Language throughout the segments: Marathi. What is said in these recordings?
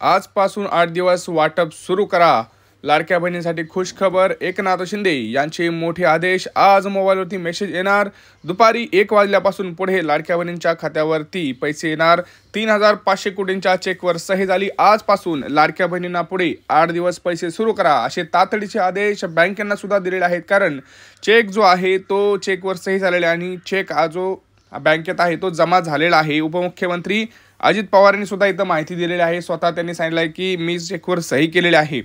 आजपासून 8 दिवस वाटप सुरू करा। लाडक्या बहिणींसाठी खुश खबर। एकनाथ शिंदे यांचे मोठे आदेश। आज मोबाईलवरती मेसेज येणार। दुपारी 1 वाजल्यापासून पुढे लाडक्या बहिणींच्या खात्यावरती पैसे येणार। 3500 कोटींच्या चेकवर सही झाली। आजपासून लाडक्या बहिणींना पुढे 8 दिवस पैसे सुरू करा असे तातडीचे आदेश बँकेंना सुद्धा दिलेले आहेत। कारण चेक जो आहे तो चेकवर सही झालेला आणि चेक जो बँकेत आहे तो जमा झालेला आहे। उपमुख्यमंत्री अजित पवार यांनी सुद्धा इथं माहिती दिलेली आहे। स्वतः त्यांनी सांगितलं आहे की मी चेकवर सही केलेली आहे।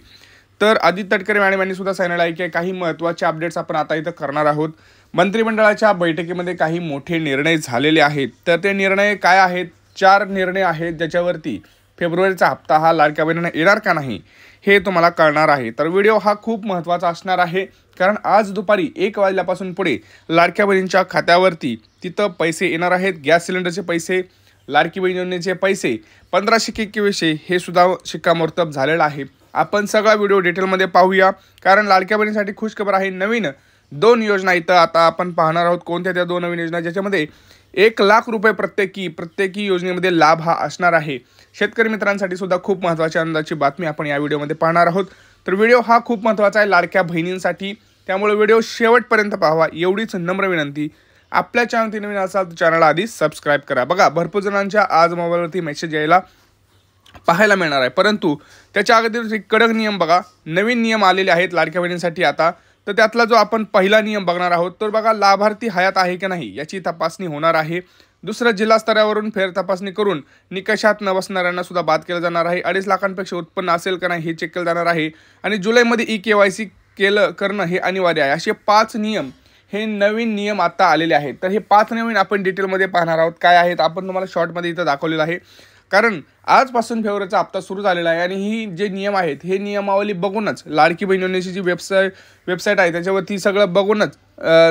तर आदित्य तटकरे मॅडम यांनी सुद्धा सांगितलं आहे की काही महत्त्वाचे अपडेट्स आपण आता इथं करणार आहोत। मंत्रिमंडळाच्या बैठकीमध्ये काही मोठे निर्णय झालेले आहेत। तर ते निर्णय काय आहेत? 4 निर्णय आहेत ज्याच्यावरती फेब्रुवारीचा हप्ता हा लाडक्या बहिणींना येणार का नाही हे तुम्हाला कळणार आहे। तर व्हिडिओ हा खूप महत्त्वाचा असणार आहे। कारण आज दुपारी 1 वाजल्यापासून पुढे लाडक्या बहिणींच्या खात्यावरती तिथं पैसे येणार आहेत। गॅस सिलेंडरचे पैसे, लाडकी बहीण योजनेचे पैसे, 1521 हे सुद्धा शिक्कामोर्तब झालेलं आहे। आपण सगळा व्हिडिओ डिटेलमध्ये पाहूया। कारण लाडक्या बहिणींसाठी खुश खबर आहे। नवीन 2 योजना इथं आता आपण पाहणार आहोत। कोणत्या त्या 2 नवीन योजना ज्याच्यामध्ये 1 लाख रुपये प्रत्येकी योजनेमध्ये लाभ हा असणार आहे। शेतकरी मित्रांसाठी सुद्धा खूप महत्त्वाची आनंदाची बातमी आपण या व्हिडिओमध्ये पाहणार आहोत। तर व्हिडिओ हा खूप महत्त्वाचा आहे लाडक्या बहिणींसाठी, त्यामुळे व्हिडिओ शेवटपर्यंत पाहावा एवढीच नम्र विनंती। आपल्या चॅनलवरती नवीन असाल तर चॅनलला आधी सबस्क्राईब करा। बघा, भरपूर जणांच्या आज मोबाईलवरती मेसेज यायला पाहायला मिळणार आहे, परंतु त्याच्या अगोदर एक कडक नियम बघा, नवीन नियम आलेले आहेत लाडक्या बहिणींसाठी आता। तर त्यातला जो आपण पहिला नियम बघणार आहोत तर बघा, लाभार्थी हयात आहे की नाही याची तपासणी होणार आहे। दुसरं, जिल्हा स्तरावरून फेर तपासणी करून निकषात न बसणाऱ्यांना सुद्धा बाद केलं जाणार आहे। 2.5 लाखांपेक्षा उत्पन्न असेल का नाही हे चेक केलं जाणार आहे। आणि जुलैमध्ये KYC करणं हे अनिवार्य आहे। असे 5 नियम, हे नवीन नियम आता आलेले आहेत। तर हे 5 नवीन आपण डिटेलमध्ये पाहणार आहोत काय आहेत। आपण तुम्हाला शॉर्टमध्ये इथं दाखवलेलं आहे। कारण आजपासून फेब्रुवारीचा हप्ता सुरू झालेला आहे आणि ही जे नियम आहेत हे नियमावली बघूनच लाडकी बहीण योजनेची जी वेबसाईट आहे त्याच्यावरती सगळं बघूनच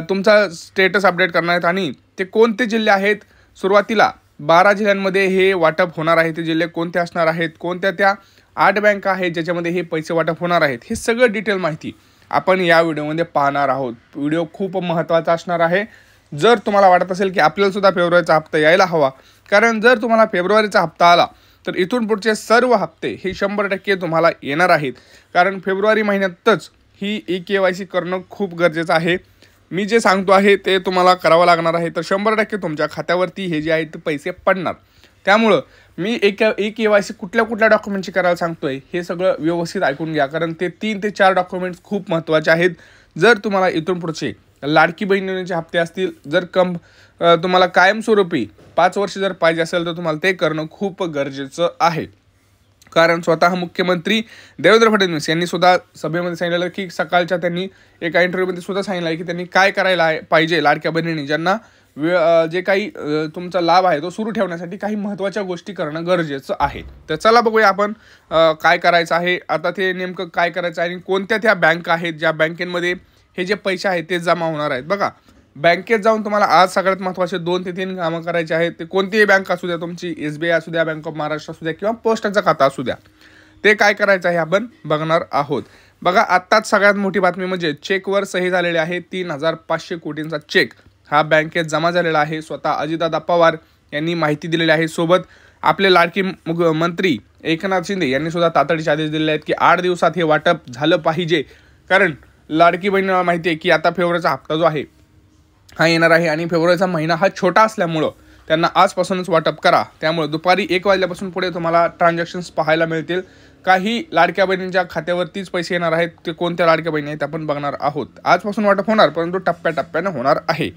तुमचा स्टेटस अपडेट करणार आहेत। आणि ते कोणते जिल्हे आहेत, सुरुवातीला 12 जिल्ह्यांमध्ये हे वाटप होणार आहे। ते जिल्हे कोणते असणार आहेत, कोणत्या त्या 8 बँका आहेत ज्याच्यामध्ये हे पैसे वाटप होणार आहेत, हे सगळं डिटेल माहिती आपण या व्हिडिओमध्ये पाहणार आहोत। व्हिडिओ खूप महत्त्वाचा असणार आहे। जर तुम्हाला वाटत असेल की आपल्याला सुद्धा फेब्रुवारीचा हप्ता यायला हवा, कारण जर तुम्हाला फेब्रुवारीचा हप्ता आला तर इथून पुढचे सर्व हप्ते हे 100% तुम्हाला येणार आहेत। कारण फेब्रुवारी महिन्यातच ही KYC करणं खूप गरजेचं आहे। मी जे सांगतो आहे ते तुम्हाला करावं लागणार आहे। तर 100% तुमच्या खात्यावरती हे जे आहे ते पैसे पडणार। त्यामुळं मी KYC कुठल्या डॉक्युमेंटची करायला सांगतोय हे सगळं व्यवस्थित ऐकून घ्या। कारण ते 3 ते 4 डॉक्युमेंट्स खूप महत्त्वाचे आहेत। जर तुम्हाला इथून पुढचे लाडकी बहीण योजनेचे हप्ते असतील, जर तुम्हाला कायमस्वरूपी 5 वर्ष जर पाहिजे असेल तर तुम्हाला ते करणं खूप गरजेचं आहे। कारण स्वतः मुख्यमंत्री देवेंद्र फडणवीस यांनी सुद्धा सभेमध्ये सांगितलेलं की सकाळच्या त्यांनी एका इंटरव्ह्यूमध्ये सुद्धा सांगितलं आहे की त्यांनी काय करायला पाहिजे लाडक्या बहिणींनी, ज्यांना जे काही तुमचा लाभ आहे तो सुरू ठेवण्यासाठी काही महत्त्वाच्या गोष्टी करणं गरजेचं आहे। तर चला बघूया आपण काय करायचं आहे। आता ते नेमकं काय करायचं आहे आणि कोणत्या त्या बँका आहेत ज्या बँकेमध्ये हे जे पैसे आहेत ते जमा होणार आहेत। बघा, बँकेत जाऊन तुम्हाला आज सगळ्यात महत्त्वाचे 2 ते 3 कामं करायचे आहेत। ते कोणतीही बँक असू द्या, तुमची SBI असू द्या, बँक ऑफ महाराष्ट्र असू द्या किंवा पोस्टाचं खातं असू द्या, ते काय करायचं आहे आपण बघणार आहोत। बघा, आत्ताच सगळ्यात मोठी बातमी म्हणजे चेकवर सही झालेली आहे। 3500 कोटींचा चेक हा बँकेत जमा झालेला आहे। स्वतः अजितदादा पवार यांनी माहिती दिलेली आहे। सोबत आपले लाडकी मंत्री एकनाथ शिंदे यांनी सुद्धा तातडीचे आदेश दिलेले आहेत की 8 दिवसात हे वाटप झालं पाहिजे। कारण लाडकी बहिणीला माहिती आहे की आता फेब्रुवारीचा हप्ता जो आहे हा येणार आहे आणि फेब्रुवारीचा महिना हा छोटा असल्यामुळं त्यांना आजपासूनच वाटप करा। त्यामुळे दुपारी 1 वाजल्यापासून पुढे तुम्हाला ट्रान्झॅक्शन्स पाहायला मिळतील। काही लाडक्या बहिणींच्या खात्यावरतीच पैसे येणार आहेत। ते कोणत्या लाडक्या बहिणी आहेत आपण बघणार आहोत। आजपासून वाटप होणार, परंतु टप्प्याटप्प्यानं होणार आहे।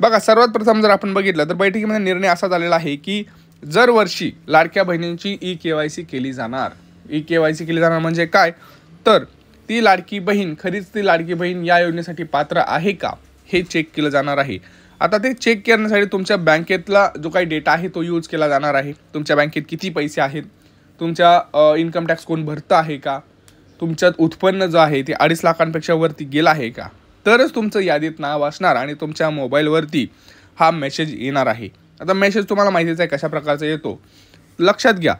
बघा, सर्वात प्रथम जर आपण बघितलं तर बैठकीमध्ये निर्णय असा झालेला आहे की दरवर्षी लाडक्या बहिणींची KYC केली जाणार। KYC केली जाणार म्हणजे काय, तर ती लाडकी बहीण खरीच ती लाडकी बहीण या योजनेसाठी पात्र आहे का हे चेक केलं जाणार आहे। आता ते चेक करण्यासाठी तुमच्या बँकेतला जो काही डेटा आहे तो यूज केला जाणार आहे। तुमच्या बँकेत किती पैसे आहेत, तुमच्या इन्कम टॅक्स कोण भरतं आहे का, तुमच्यात उत्पन्न जो आहे ते 2.5 लाखांपेक्षा वरती गेलं आहे का, तरच तुमचं यादीत नाव असणार आणि तुमच्या मोबाईलवरती हा मेसेज येणार आहे। आता मेसेज तुम्हाला माहितीच आहे कशा प्रकारचा येतो, लक्षात घ्या।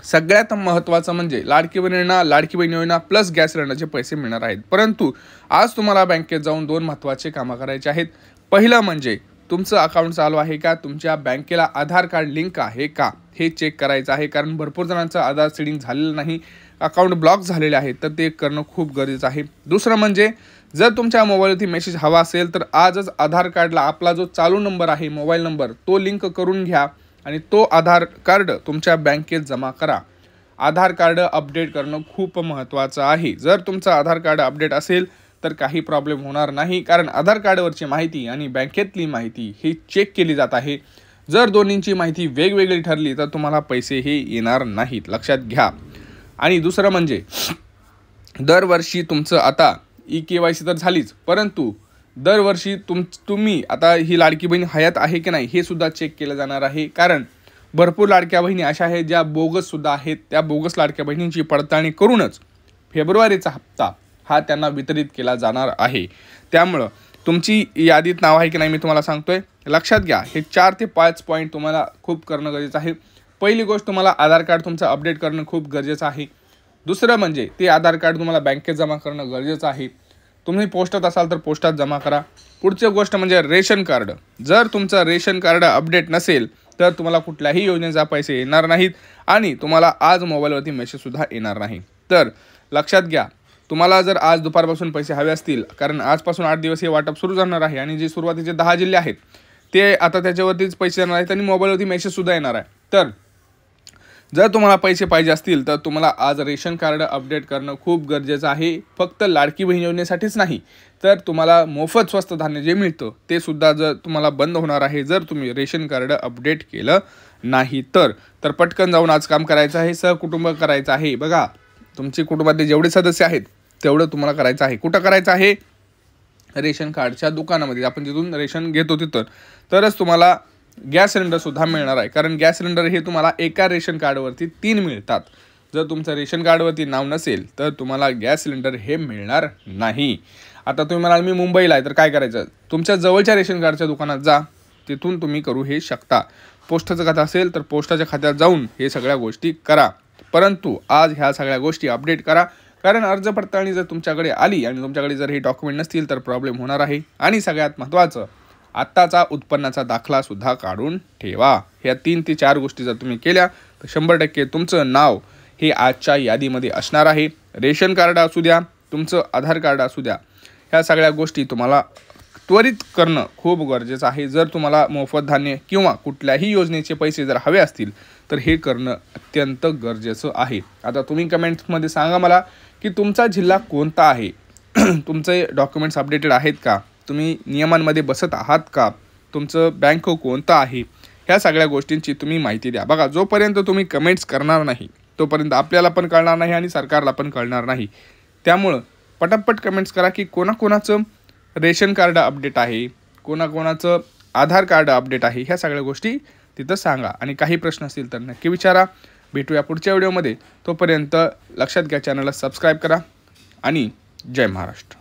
सगळ्यात महत्त्वाचं म्हणजे लाडकी बहीण योजना प्लस गॅस सिलेंडरचे पैसे मिळणार आहेत। परंतु आज तुम्हाला बँकेत जाऊन 2 महत्त्वाचे कामं करायचे आहेत। पहिलं म्हणजे तुमचं अकाउंट चालू आहे का, तुमच्या बँकेला आधार कार्ड लिंक आहे का, हे चेक करायचं आहे. कारण भरपूर जणांचं आधार सीडिंग झालेलं नाही, अकाउंट ब्लॉक झालेले आहे, तर ते करणं खूप गरजेचं आहे. दुसरं म्हणजे जर तुमच्या मोबाईलवरती मेसेज हवा असेल तर आजच आधार कार्डला आपला जो चालू नंबर आहे, मोबाईल नंबर, तो लिंक करून घ्या आणि तो आधार कार्ड तुमच्या बँकेत जमा करा. आधार कार्ड अपडेट करणं खूप महत्त्वाचं आहे. जर तुमचं आधार कार्ड अपडेट असेल तर काही प्रॉब्लेम होणार नाही, कारण आधार कार्डवरची माहिती आणि बँकेतली माहिती ही चेक केली जात आहे. जर दोन्हींची माहिती वेगवेगळी ठरली तर तुम्हाला पैसे हे येणार नाहीत, लक्षात घ्या. आणि दुसरं म्हणजे दरवर्षी तुमचं आता KYC तर झालीच, परंतु दरवर्षी तुम्ही आता ही लाडकी बहीण हयात आहे की नाही हे सुद्धा चेक केलं जाणार आहे. कारण भरपूर लाडक्या बहिणी अशा आहेत ज्या बोगससुद्धा आहेत. त्या बोगस लाडक्या बहिणींची पडताळणी करूनच फेब्रुवारीचा हप्ता हा त्यांना वितरित केला जाणार आहे. त्यामुळं तुमची यादीत नाव आहे की नाही मी तुम्हाला सांगतोय, लक्षात घ्या. हे 4 ते 5 पॉईंट तुम्हाला खूप करणं गरजेचं आहे. पहिली गोष्ट, तुम्हाला आधार कार्ड तुमचं अपडेट करणं खूप गरजेचं आहे. दुसरं म्हणजे ते आधार कार्ड तुम्हाला बँकेत जमा करणं गरजेचं आहे. तुम्ही पोस्टात असाल तर पोस्टात जमा करा. पुढची गोष्ट म्हणजे रेशन कार्ड. जर तुमचं रेशन कार्ड अपडेट नसेल तर तुम्हाला कुठल्याही योजनेचा पैसे येणार नाहीत आणि तुम्हाला आज मोबाईलवरती मेसेजसुद्धा येणार नाही. तर लक्षात घ्या, तुम्हाला जर आज दुपारपासून पैसे हवे असतील, कारण आजपासून 8 दिवस हे वाटप सुरू जाणार आहे आणि जे सुरुवातीचे 10 जिल्हे आहेत ते आता त्याच्यावरतीच पैसे येणार आहेत आणि मोबाईलवरती मेसेजसुद्धा येणार आहे. तर जर तुम्हाला पैसे पाहिजे असतील तर तुम्हाला आज रेशन कार्ड अपडेट करणं खूप गरजेचं आहे. फक्त लाडकी बहीण योजनेसाठीच नाही, तर तुम्हाला मोफत स्वस्त धान्य जे मिळतं ते सुद्धा जर तुम्हाला बंद होणार आहे जर तुम्ही रेशन कार्ड अपडेट केलं नाही तर पटकन जाऊन आज काम करायचं आहे, सहकुटुंब करायचं आहे. बघा, तुमचे कुटुंबातले जेवढे सदस्य आहेत तेवढं तुम्हाला करायचं आहे. कुठं करायचं आहे? रेशन कार्डच्या दुकानामध्ये, आपण जिथून रेशन घेतो तिथं. तरच तुम्हाला गॅस सिलेंडरसुद्धा मिळणार आहे. कारण गॅस सिलेंडर हे तुम्हाला एका रेशन कार्डवरती 3 मिळतात. जर तुमचं रेशन कार्डवरती नाव नसेल तर तुम्हाला गॅस सिलेंडर हे मिळणार नाही. आता तुम्ही म्हणाल मी मुंबईला आहे तर काय करायचं? तुमच्या जवळच्या रेशन कार्डच्या दुकानात जा, तिथून तुम्ही करू हे शकता. पोस्टाचं खातं असेल तर पोस्टाच्या खात्यात जाऊन हे सगळ्या गोष्टी करा. परंतु आज ह्या सगळ्या गोष्टी अपडेट करा, कारण अर्ज पडताळणी जर तुमच्याकडे आली आणि तुमच्याकडे जर हे डॉक्युमेंट नसतील तर प्रॉब्लेम होणार आहे. आणि सगळ्यात महत्त्वाचं, आत्ताचा उत्पन्नाचा दाखलासुद्धा काढून ठेवा. ह्या 3 ते 4 गोष्टी जर तुम्ही केल्या तर 100% तुमचं नाव हे आजच्या यादीमध्ये असणार आहे. रेशन कार्ड असू द्या, तुमचं आधार कार्ड असू द्या, ह्या सगळ्या गोष्टी तुम्हाला त्वरित करणं खूप गरजेचं आहे. जर तुम्हाला मोफत धान्य किंवा कुठल्याही योजनेचे पैसे जर हवे असतील तर हे करणं अत्यंत गरजेचं आहे. आता तुम्ही कमेंट्समध्ये सांगा मला की तुमचा जिल्हा कोणता आहे, तुमचे डॉक्युमेंट्स अपडेटेड आहेत का, तुम्ही नियमांमध्ये बसत आहात का, तुमचं बँक कोणतं आहे, ह्या सगळ्या गोष्टींची तुम्ही माहिती द्या. बघा, जोपर्यंत तुम्ही कमेंट्स करणार नाही तोपर्यंत आपल्याला पण कळणार नाही आणि सरकारला पण कळणार नाही. त्यामुळं पटापट कमेंट्स करा की कोणाकोणाचं रेशन कार्ड अपडेट आहे, कोणाकोणाचं आधार कार्ड अपडेट आहे, ह्या सगळ्या गोष्टी तिथं सांगा. आणि काही प्रश्न असतील तर नक्की विचारा. भेटूया पुढच्या व्हिडिओमध्ये. तोपर्यंत लक्षात घ्या, चॅनलला सबस्क्राईब करा आणि जय महाराष्ट्र.